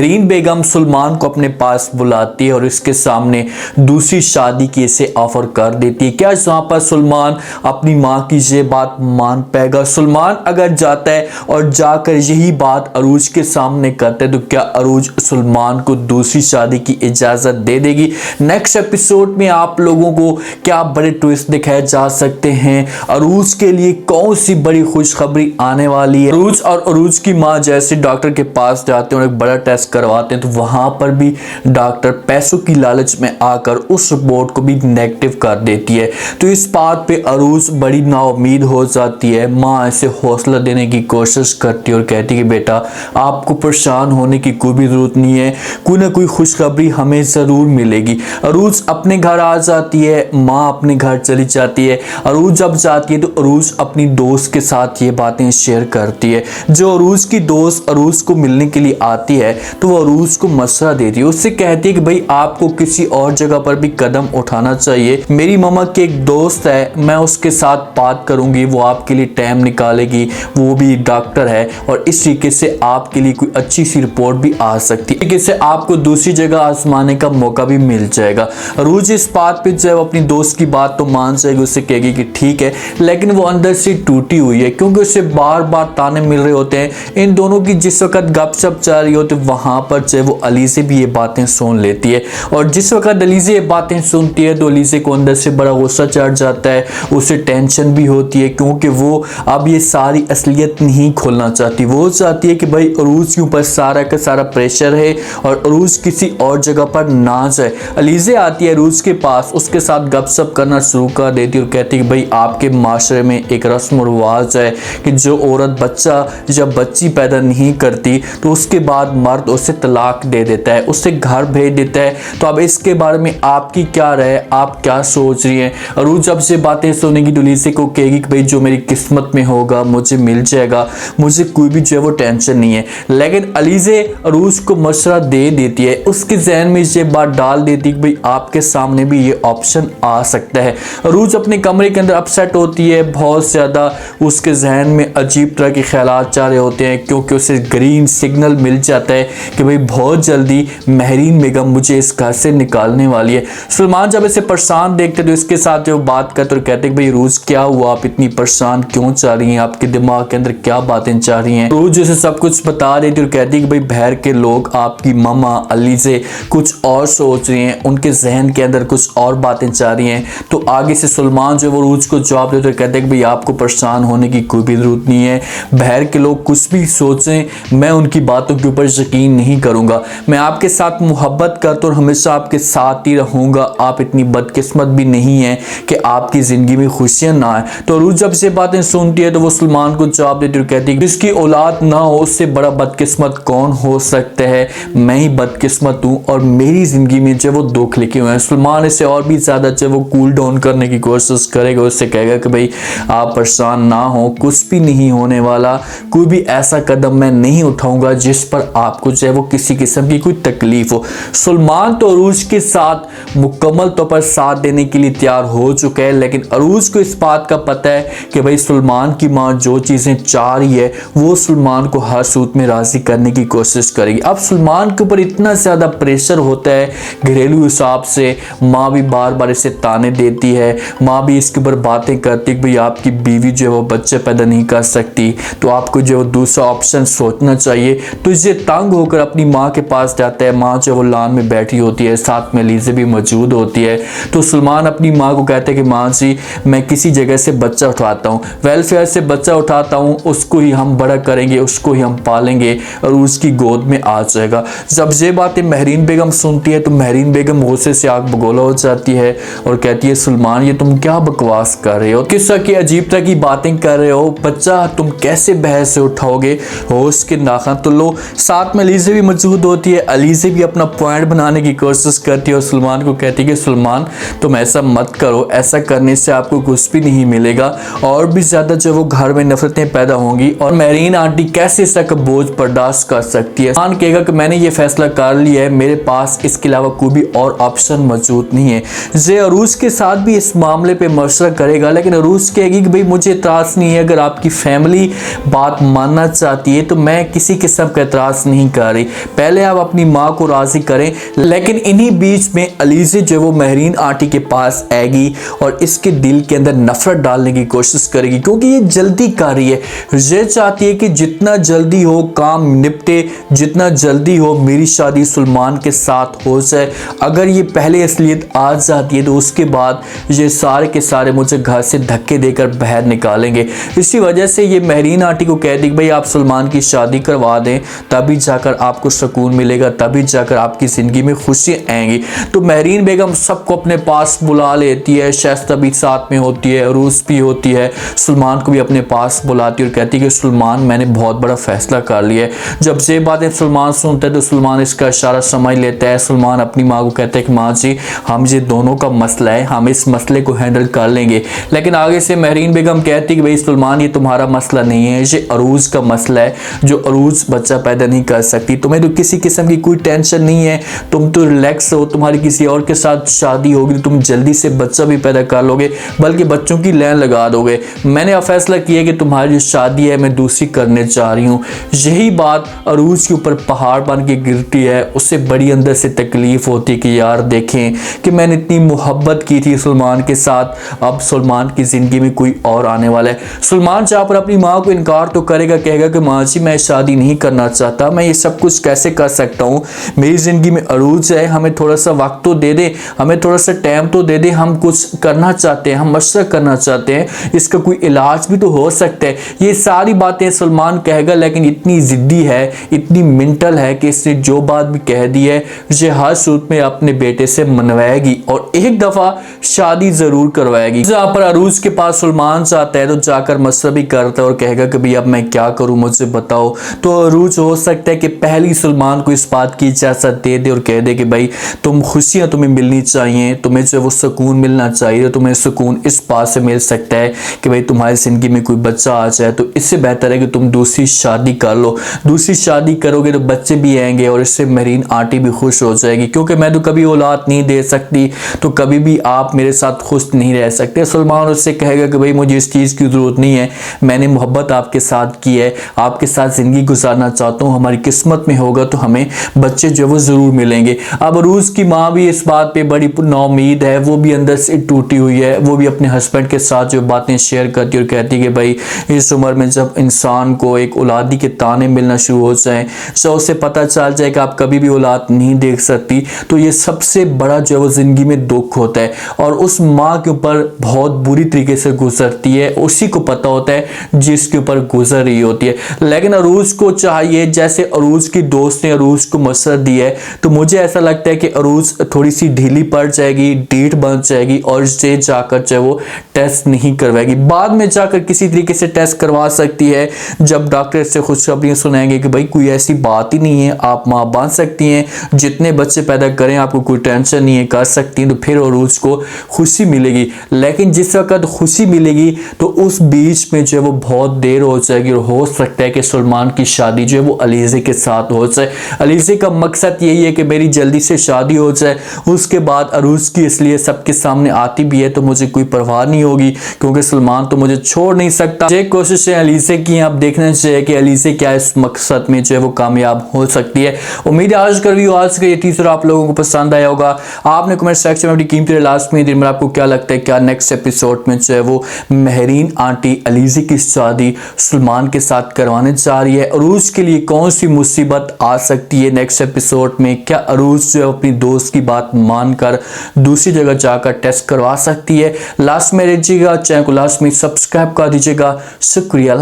Reign बेगम सुलेमान को अपने पास बुलाती है और इसके सामने दूसरी शादी की इसे ऑफर कर देती है। क्या यहाँ पर सुलेमान अपनी माँ की ये बात मान पाएगा? सुलेमान अगर जाता है और जाकर यही बात अरूज के सामने करता है तो क्या अरूज सुलेमान को दूसरी शादी की इजाजत दे देगी? नेक्स्ट एपिसोड में आप लोगों को क्या बड़े ट्विस्ट दिखाए जा सकते हैं? अरूज के लिए कौन सी बड़ी खुशखबरी आने वाली है? अरूज और अरूज की माँ जैसे डॉक्टर के पास जाते हैं और एक बड़ा टेस्ट करवाते हैं तो वहां पर भी डॉक्टर पैसों की लालच में आकर उस रिपोर्ट को भी नेगेटिव कर देती है। तो इस बात पे अरूज बड़ी नाउम्मीद हो जाती है। माँ इसे हौसला देने की कोशिश करती है और कहती है कि बेटा आपको परेशान होने की कोई भी जरूरत नहीं है, कोई ना कोई खुशखबरी हमें जरूर मिलेगी। अरूज अपने घर आ जाती है, माँ अपने घर चली जाती है। अरूज जब जाती है तो अरूज अपनी दोस्त के साथ ये बातें शेयर करती है। जो अरूज की दोस्त अरूज को मिलने के लिए आती है तो वो अरूज को मशवरा देती है, उससे कहती है कि भाई आपको किसी और जगह पर भी कदम उठाना चाहिए। मेरी मामा की एक दोस्त है, मैं उसके साथ बात करूंगी, वो आपके लिए टाइम निकालेगी, वो भी डॉक्टर है और इस तरीके से आपके लिए कोई अच्छी सी रिपोर्ट भी आ सकती है, से आपको दूसरी जगह आजमाने का मौका भी मिल जाएगा। अरूज इस बात पे जब अपनी दोस्त की बात तो मान जाएगी, उससे कहेगी कि ठीक है, लेकिन वो अंदर से टूटी हुई है क्योंकि उसे बार बार ताने मिल रहे होते हैं। इन दोनों की जिस वक्त गपशप चल रही होती है वहां पर चाहे वो अली से भी ये बातें सुन लेती है और जिस वक्त अली से ये बातें सुनती है तो अली से को अंदर से बड़ा गुस्सा चढ़ जाता है, उसे टेंशन भी होती है क्योंकि वो अब ये सारी असलियत नहीं खोलना चाहती। वो चाहती है कि भाई अरूज के ऊपर सारा का सारा प्रेशर है और अरूज किसी और जगह पर ना जाए। अलीजे आती है अरूज के पास, उसके साथ गपशप करना शुरू कर देती है और कहती है कि भाई आपके माशरे में एक रस्म रिवाज है कि जो औरत बच्चा जब बच्ची पैदा नहीं करती तो उसके बाद मर्द उसे तलाक दे देता है, उसे घर भेज देता है। तो अब इसके बारे में आपकी क्या राय, आप क्या सोच रही हैं? अरूज जब से बातें सुनेगी तो अलीजे को कहेगी कि भाई जो मेरी किस्मत में होगा मुझे मिल जाएगा, मुझे कोई भी जो है वो टेंशन नहीं है। लेकिन अलीजे अरूज को मशवरा दे देती है, उसके जहन में ये बात डाल देती है कि भाई आपके सामने भी ये ऑप्शन आ सकता है। अरूज अपने कमरे के अंदर अपसेट होती है बहुत ज़्यादा, उसके जहन में अजीब तरह के ख्यालात जा रहे होते हैं क्योंकि उसे ग्रीन सिग्नल मिल जाता है कि भाई बहुत जल्दी महरीन बेगम मुझे इस घर से निकालने वाली है। सुलेमान जब इसे परेशान देखते तो इसके साथ जो बात करते और कहते भाई अरूज क्या हुआ, आप इतनी परेशान क्यों चाह रही हैं, आपके दिमाग के अंदर क्या बातें चाह रही हैं? अरूज इसे सब कुछ बता देती और कहती है कि भाई बहर के लोग आपकी मामा अली से कुछ और सोच रही हैं, उनके जहन के अंदर कुछ और बातें चाह रही हैं। तो आगे से सुलेमान जो वो अरूज को जवाब देते कहते हैं कि भाई आपको परेशान होने की कोई भी जरूरत नहीं है, बहर के लोग कुछ भी सोचें मैं उनकी बातों के ऊपर यकीन नहीं करूंगा, मैं आपके साथ मोहब्बत करता और हमेशा आपके साथ ही रहूंगा, आप इतनी बदकिस्मत भी नहीं है कि आपकी जिंदगी में खुशियां ना आए। तो अरूज जब से बातें सुनती है तो वो सुलेमान को जवाब देती और कहती है जिसकी औलाद ना हो उससे बड़ा बदकिस्मत कौन हो सकता है, मैं ही बदकिस्मत हूँ और मेरी जिंदगी में जो वो दुख लिखे हुए हैं। सुलेमान इसे और भी ज्यादा जो वो कूल डाउन करने की कोशिश करेगा, उससे कहेगा कि भाई आप परेशान ना हो, कुछ भी नहीं होने वाला, कोई भी ऐसा कदम मैं नहीं उठाऊंगा जिस पर आपको जो है वो किसी किस्म की कोई तकलीफ हो। सुलेमान तो अरूज के साथ मुकम्मल तौर पर साथ देने के लिए तैयार हो चुका है, लेकिन अरूज को इस बात का पता है कि भाई सुलेमान की माँ जो चीजें चाह रही है वो सुलेमान को हर सूरत में राजी करने की कोशिश करेगी। अब सुलेमान के ऊपर इतना ज्यादा प्रेशर होता है घरेलू हिसाब से, माँ भी बार बार इसे ताने देती है, माँ भी इसके ऊपर बातें करती है कि भाई आपकी बीवी जो है वो बच्चे पैदा नहीं कर सकती तो आपको जो दूसरा ऑप्शन सोचना चाहिए। तो इसे तंग होकर अपनी माँ के पास जाता है, माँ जो वो लान में बैठी होती है, साथ में लीजे भी मौजूद होती है। तो सुलेमान अपनी माँ को कहते हैं कि माँ जी मैं किसी जगह से बच्चा उठाता हूँ, वेलफेयर से बच्चा उठाता हूँ, उसको ही हम बड़ा करेंगे, उसको ही हम पालेंगे और उसकी गोद में आ जाएगा। जब ये बातें महरीन बेगम सुनती है तो महरीन बेगम गुस्से से आग बगोला हो जाती है और कहती है सुलेमान ये तुम क्या बकवास कर रहे हो, किस तरह की अजीब तरह की बातें कर रहे हो, बच्चा तुम कैसे बहस से उठाओगे, होश के नाखन तो लो। साथ में अलीजे भी मौजूद होती है, अलीजे भी अपना पॉइंट बनाने की कोशिश करती है और सुलेमान को कहती है कि सुलेमान तुम ऐसा मत करो, ऐसा करने से आपको कुछ भी नहीं मिलेगा और भी ज्यादा जो वो घर में नफरतें पैदा होंगी और महरीन आंटी कैसे इसका बोझ बर्दाश्त कर सकती है। खान कहेगा कि मैंने ये फैसला कर लिया है, मेरे पास इसके अलावा कोई भी और ऑप्शन मौजूद नहीं है। जे अरूज के साथ भी इस मामले पे मशवरा करेगा, लेकिन अरूज कहेगी कि भाई मुझे एतराज नहीं है, अगर आपकी फैमिली बात मानना चाहती है तो मैं किसी किस्म का एतराज नहीं कर कर रही। पहले आप अपनी माँ को राजी करें। लेकिन इन्हीं बीच में अलीज़ा जो वो मेहरीन आंटी के पास आएगी और इसके दिल के अंदर नफरत डालने की कोशिश करेगी, क्योंकि ये जल्दी कर रही है। ये चाहती है कि जितना जल्दी हो काम निपटे, जितना जल्दी हो मेरी शादी सलमान के साथ हो जाए। अगर ये पहले असलियत आ जाती है तो उसके बाद ये सारे के सारे मुझे घर से धक्के देकर बाहर निकालेंगे। इसी वजह से ये मेहरीन आंटी को कह दी कि भाई आप सलमान की शादी करवा दें, तभी जाकर आपको सुकून मिलेगा, तभी जाकर आपकी ज़िंदगी में खुशी आएंगी। तो मेहरीन बेगम सबको अपने पास बुला लेती है। शाइस्ता भी साथ में होती है, अरूज भी होती है, सलमान को भी अपने पास बुलाती है और कहती है कि सलमान मैंने बहुत बड़ा फैसला कर लिया है। जब ये बातें सलमान सुनता है तो सलमान इसका इशारा समझ लेता है। सलमान अपनी माँ को कहता है कि माँ जी हम ये दोनों का मसला है, हम इस मसले को हैंडल कर लेंगे। लेकिन आगे से मेहरीन बेगम कहती है कि भाई सलमान ये तुम्हारा मसला नहीं है, ये अरूज का मसला है। जो अरूज बच्चा पैदा नहीं कर सकती, तुम्हें तो किसी किस्म की कोई टेंशन नहीं है, तुम तो रिलैक्स हो, तुम्हारी किसी और के साथ शादी होगी तो तुम जल्दी से बच्चा भी पैदा कर लोगे, बल्कि बच्चों की लाइन लगा दोगे। मैंने अब फैसला किया कि तुम्हारी जो शादी है मैं दूसरी करने जा रही हूँ। यही बात अरूज के ऊपर पहाड़ बन के गिरती है। उससे बड़ी अंदर से तकलीफ होती है कि यार देखें कि मैंने इतनी मोहब्बत की थी सलमान के साथ, अब सलमान की ज़िंदगी में कोई और आने वाला है। सलमान जहाँ पर अपनी माँ को इनकार तो करेगा, कहेगा कि माँ जी मैं शादी नहीं करना चाहता, मैं ये सब कुछ कैसे कर सकता हूँ, मेरी ज़िंदगी में अरूज है, हमें थोड़ा सा वक्त तो दे दे, हमें थोड़ा सा टाइम तो दे दे, हम कुछ करना चाहते हैं, हम मशवरा करना चाहते हैं, इसका कोई इलाज भी तो हो सकता है। ये सारी बातें सलमान कहेगा, लेकिन इतनी ज़िद्दी है, इतनी मेंटल है कि इसने जो बात भी कह दी है ये हर सूरत में अपने बेटे से मनवाएगी और एक दफ़ा शादी ज़रूर करवाएगी। जहाँ पर अरूज के पास सलमान चाहता है तो जाकर मशवरा भी करता है और कहेगा कि भाई अब मैं क्या करूँ मुझे बताओ। तो अरूज हो सकता है कि पहली सलमान को इस बात की इजाज़त दे दे और कह दे कि भाई तुम खुशियाँ तुम्हें मिलनी चाहिए, तुम्हें जो वो सुकून मिलना चाहिए, तो तुम्हें सुकून इस बात से मिल सकता है कि भाई तुम्हारी ज़िंदगी में कोई बच्चा आ जाए, तो इससे बेहतर है कि तुम दूसरी शादी कर लो। दूसरी शादी करोगे तो बच्चे भी आएंगे और इससे मेहरीन आंटी भी खुश हो जाएगी, क्योंकि मैं तो कभी औलाद नहीं दे सकती, तो कभी भी आप मेरे साथ खुश नहीं रह सकते। सलमान उससे कहेगा कि भाई मुझे इस चीज़ की ज़रूरत नहीं है, मैंने मोहब्बत आपके साथ की है, आपके साथ ज़िंदगी गुजारना चाहता हूँ, हमारी किस्मत में होगा तो हमें बच्चे जो वो ज़रूर मिलेंगे। अब अरूज की माँ भी इस बात पे बड़ी नाउम्मीद है, वो भी अंदर से टूटी हुई है। वो भी अपने हस्बैंड के साथ जो बातें शेयर करती है और कहती है कि भाई इस उम्र में जब इंसान को एक औलादी के ताने मिलना शुरू हो जाए, तो उसे पता चल जाए कि आप कभी भी औलाद नहीं देख सकती, तो ये सबसे बड़ा जो है वो ज़िंदगी में दुख होता है और उस माँ के ऊपर बहुत बुरी तरीके से गुजरती है, उसी को पता होता है जिसके ऊपर गुजर रही होती है। लेकिन अरूज को चाहिए, जैसे अरूज की दोस्त ने अरूज को मशवरा दिया है, तो मुझे ऐसा लगता है कि अरूज थोड़ी सी ढीली पड़ जाएगी, डीठ बन जाएगी और से जाकर चाहे वो टेस्ट नहीं करवाएगी। बाद में जाकर किसी तरीके से टेस्ट करवा सकती है, जब डॉक्टर से खुशखबरियां सुनाएंगे कि भाई कोई ऐसी बात ही नहीं है, आप माँ बन सकती हैं, जितने बच्चे पैदा करें आपको कोई टेंशन नहीं है, कर सकती हैं, तो फिर अरूज को खुशी मिलेगी। लेकिन जिस वक्त खुशी मिलेगी तो उस बीच में जो है वो बहुत देर हो जाएगी और हो सकता है कि सलमान की शादी जो है वो अलीज़ा के साथ हो जाए। अलीज़ा का मकसद यही है कि मेरी जल्दी से शादी हो जाए, उसके बाद अरूज की इसलिए सबके सामने आती भी है तो मुझे कोई परवाह नहीं होगी, क्योंकि सलमान तो मुझे छोड़ नहीं सकता। ये कोशिशें अलीज़ा की आप देखना चाहिए कि अलीज़ा क्या इस मकसद में जो है वो कामयाब हो सकती है। उम्मीद है आज का वीडियो, आज का ये टीजर आप लोगों को पसंद आया होगा। आपने कमेंट सेक्शन में अपनी कीमती लास्ट में दिन में आपको क्या लगता है, क्या नेक्स्ट एपिसोड में जो है वो मेहरीन आंटी अलीज़ा की शादी सलमान के साथ करवाने जा रही है? अरूज के लिए कौन सी मुसीबत आ सकती है नेक्स्ट एपिसोड में? क्या अरूज जो है अपनी दोस्त की बात मानकर दूसरी जगह जाकर टेस्ट करवा सकती है? लास्ट में रहिएगा, चैनल को लास्ट में सब्सक्राइब कर दीजिएगा। शुक्रिया।